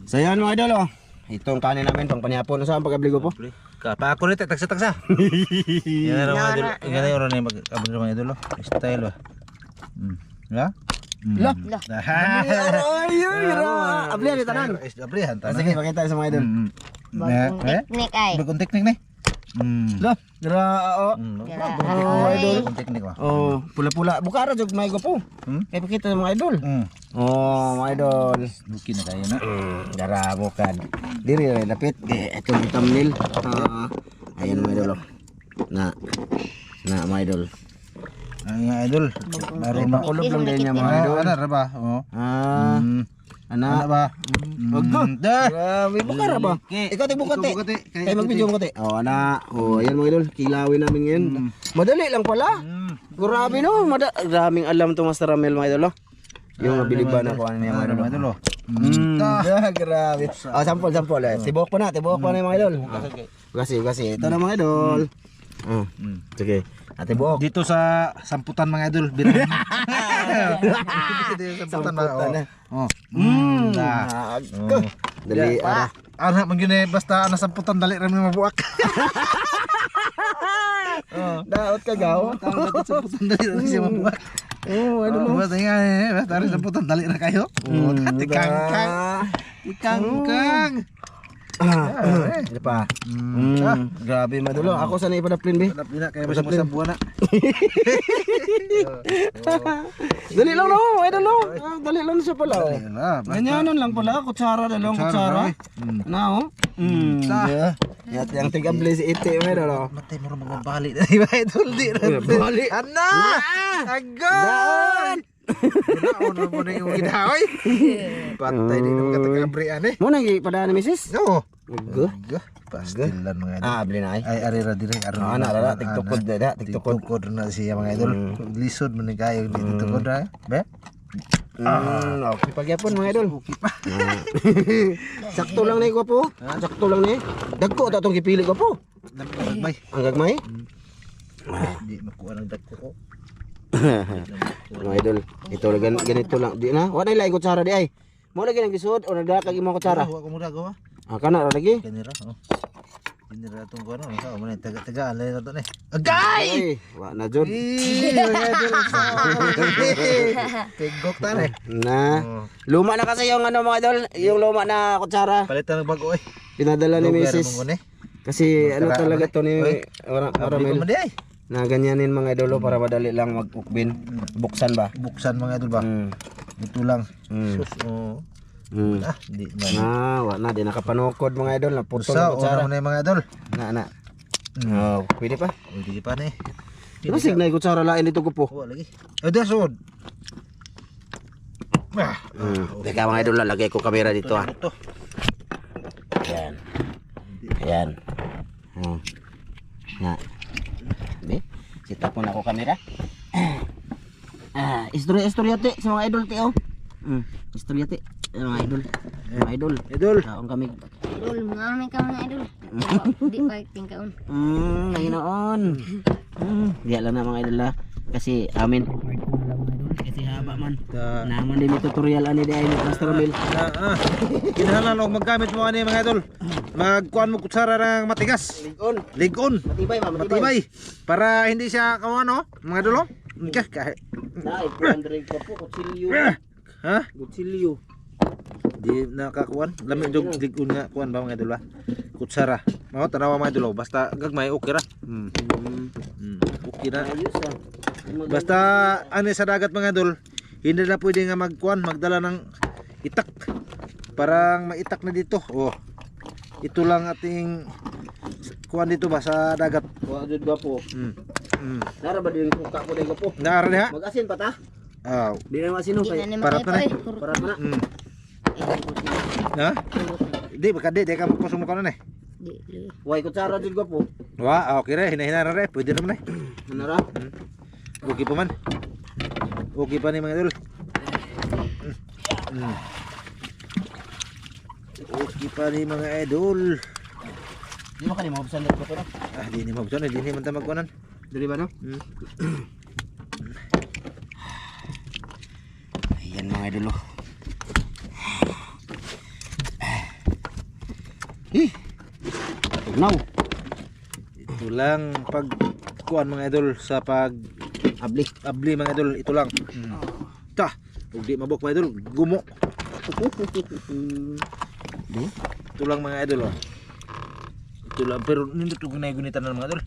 So yan mga idol, oh. Itong kanin namin pang panihapon. Saan pag-abligo po? Pa ako nito tagsa-tagsa. Yan na mga idol. Yan na yung mag-abot mga idol. Style ba. Ya? Lah. Ablihan di tanan. Ablihan tanan. Sige, pakita sa mga idol. Bagong teknik ay. Bagong teknik ni. Lah, gra Bagong teknik ba. Oh, pula-pula. Buka ra jud may po. Kay pakita sa mga idol. Oh, mga idol. Luki na kayo na. Dara bukan. Diri ra lapit kay itong thumbnail. Ayan mga idol. Na mga idol. Ay idol. Baro makulob lang din niya mga idol. Ana ra ba? Oh. Ana ba? Grabe, buka ra ba? Ikaw ti bukati. Kay mag-video mo kati. Oh, ana. Oh, ayan mga idol. Kilawin namin ngayon. Madali lang pala. Grabe no, daming alam to Master Ramel mga idol. Yung mabiliban ako ano niya mga idol. Grabe. Oh, sample. Tibok pa na mga idol. Kasi. Ito na mga idol. Sige. Ate buok. Dito sa samputan mga idol, birahan. Samputan ba? Oh. Dali ara. Ana man gyud basta ana samputan dali ra mi mabuak. Daot ka gaw. Tama samputan dali ra siya mabuak. Oh, ano mo? Basta nga basta ara samputan dali ra kayo. Tikangkang. Ano pa? Grabe madulo. Ako sanay padaplin be. Padaplin na kaya basta sa buwan na. Dali lang no, idol no. Dali lang siya pala. Ganyanan lang pala, kutsara na lang kutsara. Na oh. Yat yang tigabli si ite mo idol. Matay mo mga bali na iba idol di ra. Bali. Ana! Agad! Ano mo na yung gidaoy? Patay din ng katagabrian eh. Mo nang ipadaan ni Mrs. No. Go. Pastilan mga idol. Bili na ay. Ay arira dire aron. Ana ra TikTokod da, TikTokod na siya mga idol. Lisod man kayo dito TikTokod ra. Be? Okay pagyapon mga idol. Okay pa. Sakto lang ni ko po. Sakto lang ni. Dagko ta tong gipili ko po. Gagmay. Ang gagmay? Di makuha ng dagko ko. Mga idol, ito ganito lang. Di na. Wa na ilay kutsara di ay. Mo lagi nang gisod o nagdakag imong kutsara. Wa ko mura gawa. Kana ra lagi. Kanira. Kanira tong ko ano, sa man taga-taga alay na to ni. Agay! Wa na jud. Tigok ta ni. Na. Luma na kasi yung ano mga idol, yung luma na kutsara. Palitan ng bago eh. Pinadala ni Mrs. Kasi ano talaga to ni Ramel. Na ganyanin mga idolo para madali lang mag-ukbin. Buksan ba? Buksan mga idol ba? Ito lang. Sus, di man. Wa na, di nakapanukod mga idol. Naputol Sa, ang kutsara. una mo na yung mga idol. Na. Pwede pa? Pwede pa na eh. Masig na yung kutsara lain dito ko po. Wala lagi. Ada sud. Teka mga idol, lalagay ko kamera dito ha. Ayan. Na. Sita po na ako kamera. Istoryate sa mga idol tiyo. Istoryate mga idol. Mga idol. Kaon kami. Idol, mga ka mga idol. Di pa tingkaon. Nanginoon. Diya lang na mga idol ha. Kasi amin. Kasi haba man. Naman din may tutorial ani di ay Master Ramel. Kinahanglan og maggamit mo ani mga idol. Magkuan mo kutsara ng matigas. Ligon. Matibay. Para hindi siya kawano, mga idol. Kahit. Dai, Andre ka po kutsilyo. Ha? Kutsilyo. Di nakakuan. Lami jog ligon nga kuan ba mga idol ba? Kutsara. Mao tanawa mga idol basta gagmay okay ra. Okay na. Ayos ah. Basta ani sa dagat mga idol, hindi na pwede nga magdala ng itak. Parang maitak na dito. Oh. Ito lang ating kuan dito ba sa dagat. Wa jud ba po. Nara ba din kuka ko dito po? Naara diha? Mag-asin pa ta? Di na masino Di kay. na Parat na makay na. pa. Para na. Ha? Di baka di ka magpasok mo ka na eh. Way kutsara jud ko po. Wa, okay ra, hinahina ra re, pwede naman eh. Nara. Okay pa man. Okay pa ni mga idol. Okay pa ni mga idol. Di ba kani mabsan dito pero? Di ni mabsan, di ni man ta magkuanan. Dili ba no? Ayan mga idol. Tugnaw. Ito lang pagkuan mga idol sa pag Abli. abli mga idol, ito lang. Ta, ug di mabok mga idol, gumo. Ito lang mga idol oh. Ito lang pero nindot ug gunitan ng mga idol.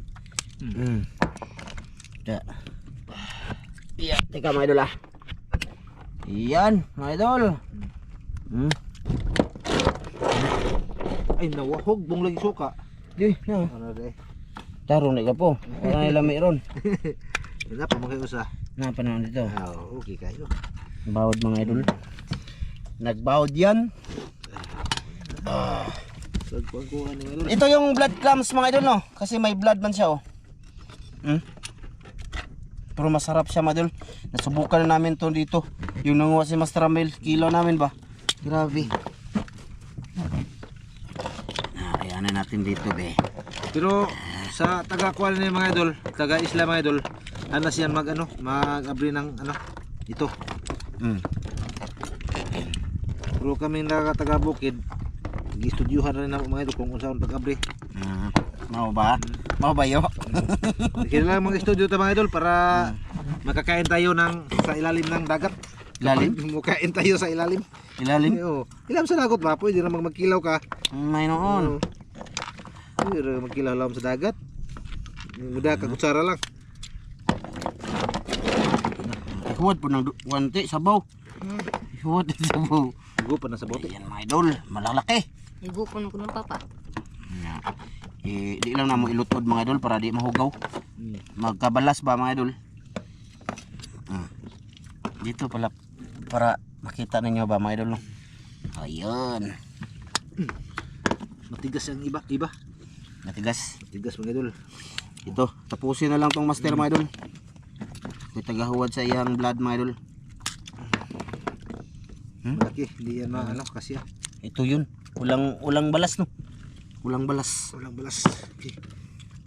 Iya, teka mga idol ah. Yan, mga idol. Ay nawahog bong lagi suka. Di, na. Ano de? Tarong na ka po. Wala nila may ron. Ina pa mga usa. Na panahon dito. Okay kayo. Bawod mga idol. Nagbawod yan. Pagkuan ni idol. Ito yung blood clams mga idol no. Kasi may blood man siya oh. Pero masarap siya mga idol. Nasubukan na namin to dito. Yung nanguha si Master Ramel. Kilo namin ba? Grabe. Ayan na natin dito be. Pero sa taga kuan ni mga idol, taga isla mga idol, ano siyan mag ano, mag-abri ng ano ito. Pero kami na taga bukid, gi-studyuhan rin na mga idol kung unsaon pag-abri. Mau ba? Mau ba yo? Kailangan mga studio ta mga idol para makakain tayo ng sa ilalim ng dagat. Ilalim? Makain tayo sa ilalim. Ilalim? Oo. Ilalim sa dagat ba? Pwede na magkilaw ka. May noon. Pwede na magkilaw lang sa dagat. Muda ka kutsara lang. Huwad po ng wante, sabaw. Huwad ng sabaw. Go pa na sa bote. Ayan mga idol, malalaki. Igupon ko ng papa. Di lang na mo ilutod mga idol para di mahugaw. Magkabalas ba mga idol? Dito pala para makita ninyo ba mga idol no? Ayun. Matigas ang iba. Matigas. Matigas mga idol. Ito, tapusin na lang tong master mga idol. May tagahuwad sa iyang blood mga idol. Malaki, hindi yan ano kasi Ito yun. Ulang balas no. Ulang balas. walang balas. Okay.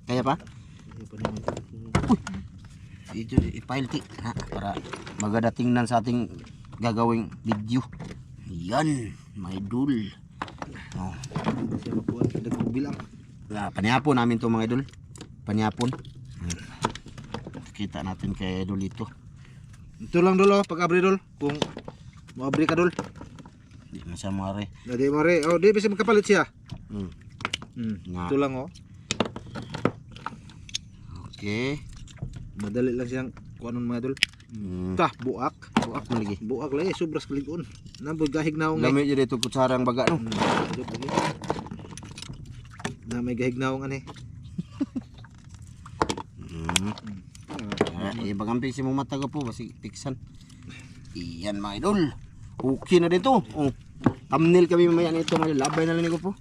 Kaya pa? Ayan pa naman. Ito i-file para maganda tingnan sa ating gagawing video. Yan, mga idol. Oh. Hindi siya makuha. Nagbilang. Panyapon namin to mga idol. Panyapon. Kita natin kay idol ito. Ito lang dol pag-abri dol. Kung mo-abri ka dol. Di man siya mare. Dadi mare. Oh, di bisa magkapalit siya. Nga. Ito lang oh. Okay. Madali lang siyang kuanon mga dol. Tah, buak. Buak mo lagi. Buak lagi, sobras kaligon. Namboy gahig naong Lami dyan ito kutsarang baga no. Na may gahig naong ani. Ibagamping si mong mata ko po basi tiksan. Iyan mga idol. Okay na dito. Thumbnail kami mamaya nito mga idol. Labay na lang ko po.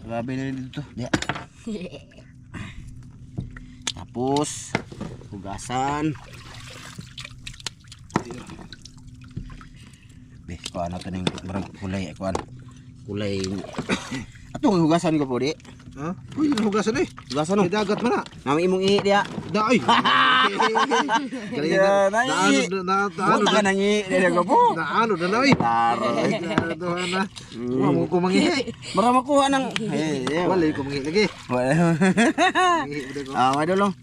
Labay na lang dito. Diya. Tapos hugasan. Beh, kuan na to ning kulay kuan. Kulay. Ato hugasan ko po di. Ha? Pwede na hugasan eh. Hugasan no. May dagat man na. Nami imong ihi diya. Daay. Yeah, nai. Punta ka nang ihi diya ko po. Naano na nay. Taroy. Doon na. Mo ko mangihi. Para makuha ng Wala ko mangihi lagi. Mga idol.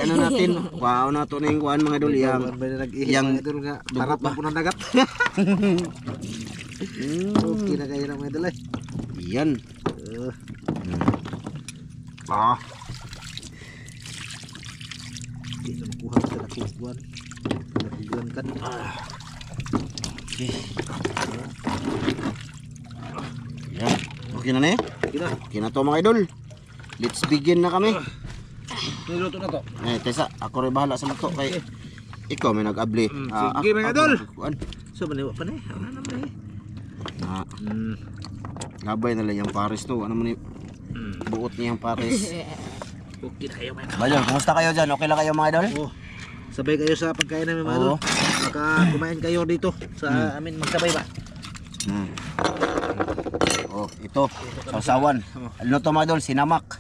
Ano natin? Wow na to ning kuan mga idol yang yang idol nga harap na punang dagat. Okay na kayo ng mga idol eh. Yan. Hindi na makuha sa nakukuhan. Nakukuhan kan. Okay. Yan. Okay na eh? Okay na. Okay na to mga idol. Let's begin na kami. Niluto na to. Tesa, ako rin bahala sa luto kay ikaw may nag-abli. Sige mga idol. Kuan. So maniwa pa na eh. Ano naman eh. Labay na lang yung pares to. Ano man buot niya yung pares. Okay na kayo mga idol. Bayon, kumusta kayo dyan? Okay lang kayo mga idol? Oh, sabay kayo sa pagkain namin mga idol. Baka kumain kayo dito sa amin magsabay ba? Oh, ito. Sausawan. Ano to mga idol? Sinamak.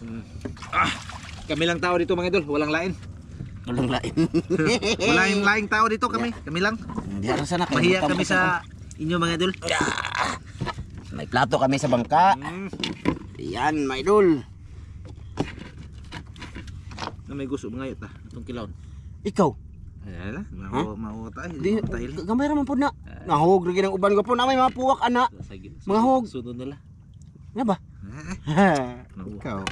Kami lang tao dito mga idol. Walang lain. Walang lain. Walang laing tao dito kami. Kami lang. Hindi ako sana. Mahiya kami sa inyo mga idol. My May plato kami sa bangka. Yan, mga idol. Na may gusto mga ta itong kilawon. Ikaw, Ay la, mao tayo. di, Tayo. gamay raman po na. Nahog lagi ng uban ko po na may mga puwak, ana. Mga hog. Sunod nila. Nga ba? Ikaw.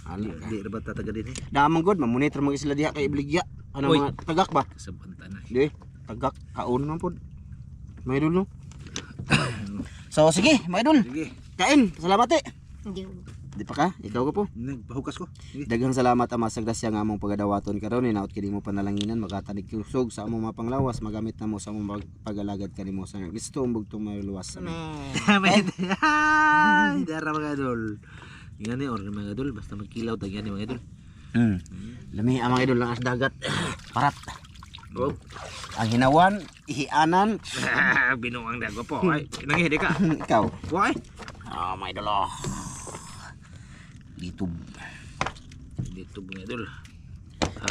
Ali ka. Di ra ba tataga din eh? Damang god, mamonitor mga sila diha kay Ibligya. Ano Uy. mga tagak ba? Sabanta na. Di, tagak, kaon man po. Mga idol, no? So, sige, mga idol. Sige. Kain, salamat eh. Hindi. Di pa ka? Ikaw ka po. Nagpahukas ko. Sige. Daghang salamat ama sa grasya nga among pagadawaton karon inaot kini mo panalanginan makatanig kusog sa among mga panglawas magamit na mo sa among pagalagad kanimo sa gusto umbog tong maluwas. Amen. Ay, dara mga idol. Yan ni or mga idol basta magkilaw tag yan mga idol. Lami ang mga idol lang as dagat. Parat. Oh. Ang hinawan, ihianan. Binuang dago po. Ay, nangihidi ka. Ikaw. Why? Ah, mga idol. Oh. Dito. Dito mga idol.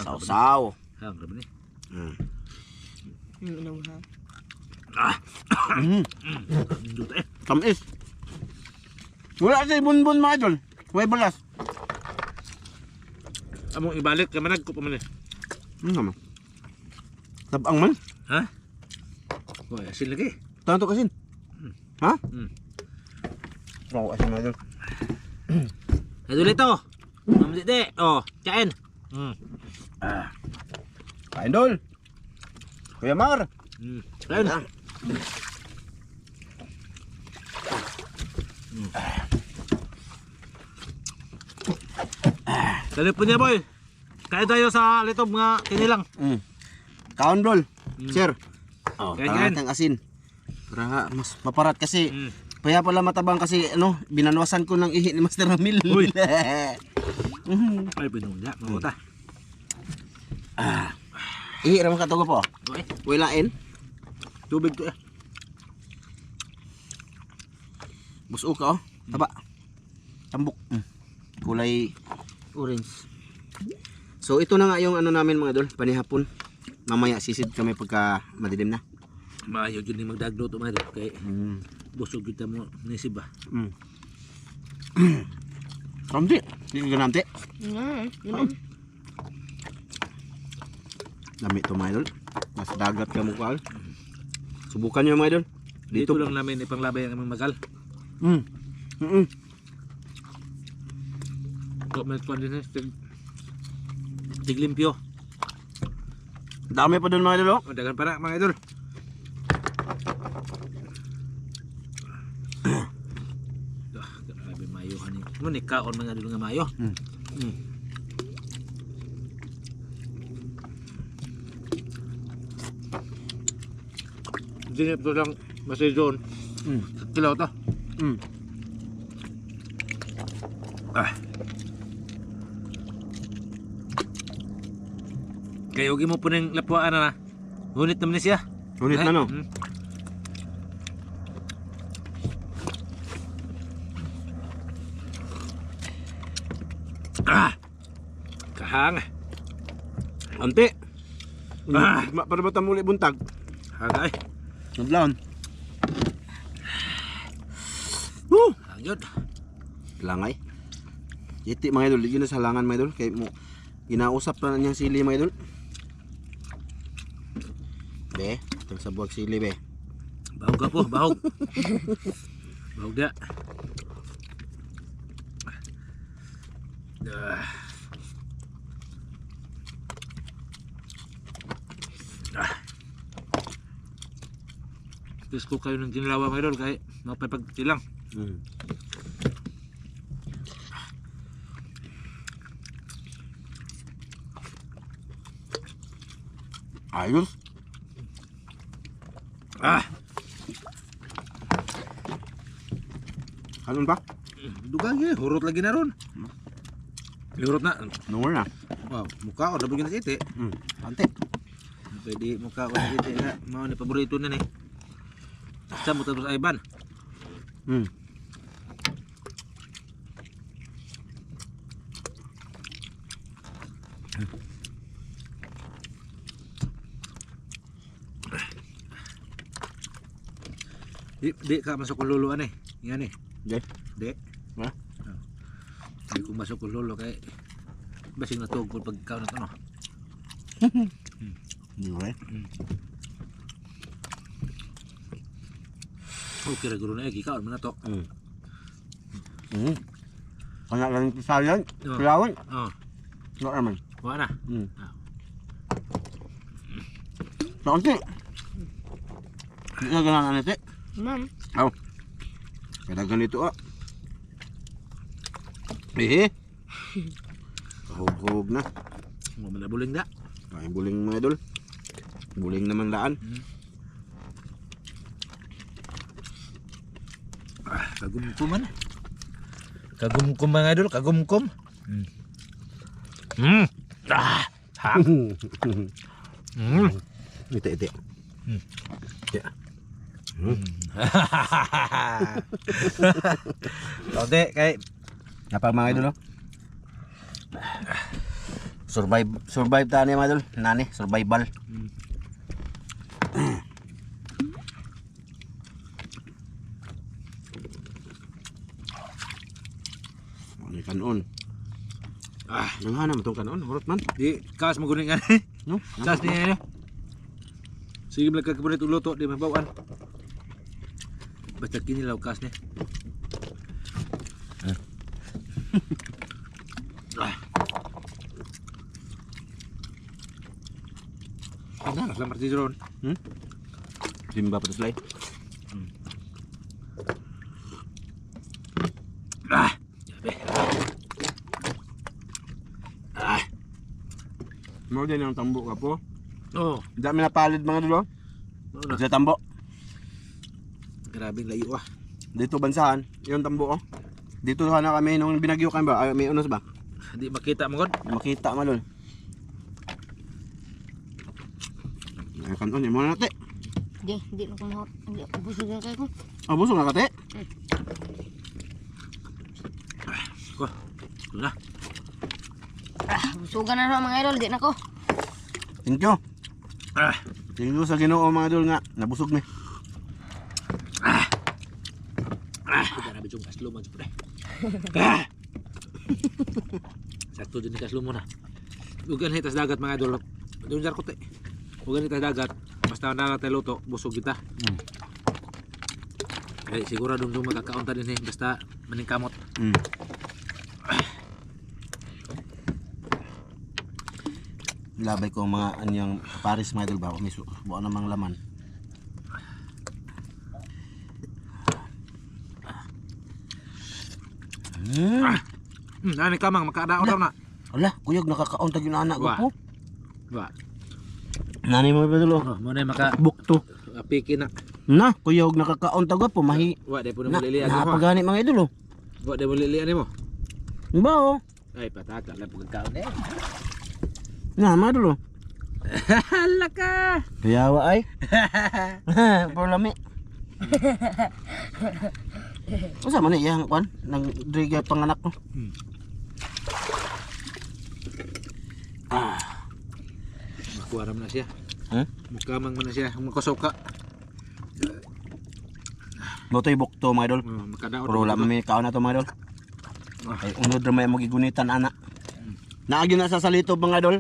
Saw-saw. Hang ra ni. Inuha. Ah, dito eh. Tamis. Wala sa bunbun mga idol. Way balas. Among ibalik ka manag ko pa man eh. Naman. Tabang man. Ha? Wala asin lagi. Tanto kasin. Ha? Oo, asin mga idol. Idol ito. Mamdite. Oh, kain. Kain dol. Kuya Mar. Kain. Telepon niya boy. Kain tayo sa litob nga kinilang. Kaon dol. Sir. Oh, Kain, tangat kain. ang asin. Para mas maparat kasi. Kaya pala matabang kasi ano, binanwasan ko ng ihi ni Master Ramil. Uy. Ay, pinunga. Mabuta. Ihi ramang katugo po. Okay. Wilain. Tubig to eh. Buso ka oh. Taba. Tambok. Kulay orange. So ito na nga yung ano namin mga idol, panihapon. Mamaya sisid kami pagka madilim na. Maayo yun yung magdaglo to mga idol. Kaya busog kita mo nisib ba. Ramdi. Hindi ka namti. Lami ito mga idol. Mas dagat ka mukha. Subukan nyo mga idol. Dito lang namin ipanglabay ang aming magal. Kung may kwan din eh. Tiglimpyo. Dami pa doon mga idol. Oh. Dagan para mga idol. Grabe mayo hani. Ngunit kaon mga idol nga mayo. Hindi ito lang masay zone. Kilaw to. Kayo mo po ng lapuan na. Ngunit naman siya. Ngunit na no. Kahang. Ante. Para ba muli buntag? Hangay. Naglaon. Hangyod. Langay. Iti mga idol, di na sa halangan mga idol. Kaya mo, ginausap na niyang sili mga idol. Be, itong sa buwag sili be. Bahog ka po, bahog. Bahog na. Tapos ko kayo ng ginlawa mga idol kahit mapapagtilang. Ayos. Kanon ba? Dugang eh, hurot lagi na ron. Hurot na. Nungol na. Wow, mukha ko, nabugin na iti. Ante. Pwede mukha ko na iti nga. Mga ni paborito na eh. Sa mo tapos Ivan. Di ka masuk ko luluan eh. Yan eh. Di. Di. Ha? Hindi ko masuk ko lulo kay basing natugod pagkaon na to no. Di ba? Okay ra guro na gikaon man na to. Kana lang pisayan, Oo. kulawan. Oh, Wala naman. wa na. Naunti. Hindi na ganaan natin. Ma'am. Aw. Kada ganito ah. Kahog-hog na. Mo man buling da. Ay buling mga idol. Buling naman daan. Kagumkuman. Kagumkum mga idol, kagumkum. Ah, ha. Iti. Ya. Oke, kay Apa mga idol oh? Survive tani mga idol. Nani, survival. Ano yung kanon? Nanghana mo itong kanon, hurot man. di kas maguning ani. No? Kas ni ano. Sige balik ka kabulit luto di mabawaan. Basta kini law kas ni. Ano, selamat tidur. Simba pa slay. Mau din ang tambo ka po. Oh, Dami na palid mga idol oh. ano na. Sa tambo. Grabing layo ah. Dito bansahan, yung tambo oh. Dito sana kami nung binagyo kami ba? Ay, may unos ba? Di makita mo god. Makita malol. Ay kanon, yung mga nate. Di lang ko mahot. Hindi ako busog na kayo ko. Ah, busog na kate. Ko. Na. Busugan na mga idol. Di na ko. Thank you. Ah, Thank you sa Ginoo mga idol nga. Nabusog ni. grabe jung kaslo man jud. Sakto din ni kaslo mo na. Ugan hitas dagat mga idol. Doon jar ko te. Ugan hitas dagat. Basta na tayo luto, busog kita. Eh siguro dong makakaon ta din eh basta maningkamot. Labay ko mga anyang Paris mga idol ba? May buo namang laman. Ani kamang makadaot daw na. Ala, kuyog nakakaon tag yung anak ko Wah. po. Ba. Nani mo ba idol oh? Oh, mo na maka Bukto. piki na. Na, kuyog nakakaon tag po. Mahi. Wa de po Na, mo lilian mo. napagani mga idol oh. Wa de mo lilian mo. Ba oh? Ay patata lang pagkaon eh. Na, mga idol oh. Hala ka. Kuyawa ay. Por lami. Masa man iyang kwan nang driga panganak ko. Makuaram na siya. Mukamang man na siya. Makosoka. Botoy bukto mga idol. Makadaot. Pero wala may kaon na to mga idol. Ay unod ra may magigunitan ana. Naagi na sa salito mga idol.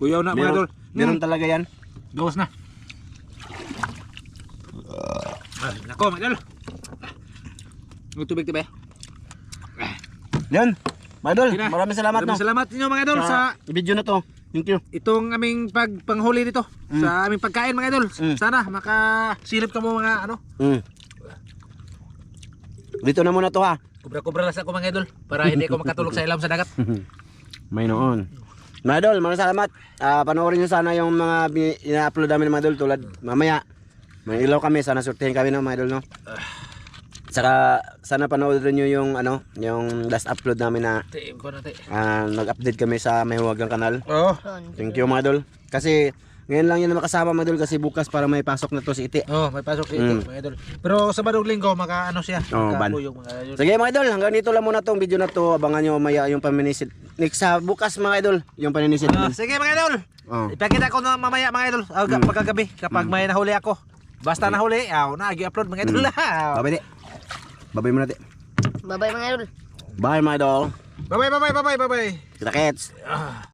Kuyaw na mga idol. Meron talaga yan. Gawas na. Nako mga idol. Ang tubig tiba. Yan. Mga idol, Sige na. maraming salamat no. Maraming salamat ninyo mga idol sa video na to. Thank you. itong aming panghuli dito. Sa aming pagkain mga idol. Sana makasilip ka mo mga ano. Dito na muna to ha. Kubra-kubra lang sa ako mga idol para hindi ako makatulog sa ilam sa dagat. May noon. Mga idol, maraming salamat. Panoorin nyo sana yung mga ina-upload namin mga idol tulad mamaya. May ilaw kami, sana surtihin kami no mga idol no. Saka sana panoorin nyo yung ano, yung last upload namin na Tiim ko na te. nag-update kami sa Mahiwagang kanal. Oh. Thank you mga idol. Kasi ngayon lang yun na makasama mga idol kasi bukas para may pasok na to si Iti. Oh, may pasok dito mga idol. Pero sa Badog Linggo maka ano siya, ban. makabuyog mga idol. Sige mga idol, hanggang dito lang muna tong video na to. Abangan nyo maya yung paminisid. Next sa bukas mga idol, yung paminisid. Sige mga idol. Oh. Ipakita ko na mamaya mga idol. Pagkagabi kapag may nahuli ako. Basta nahuli, nag-upload mga idol. Babay, te. Babay muna, te. Bye-bye mga idol. Bye, my idol. Bye-bye. Kita kets.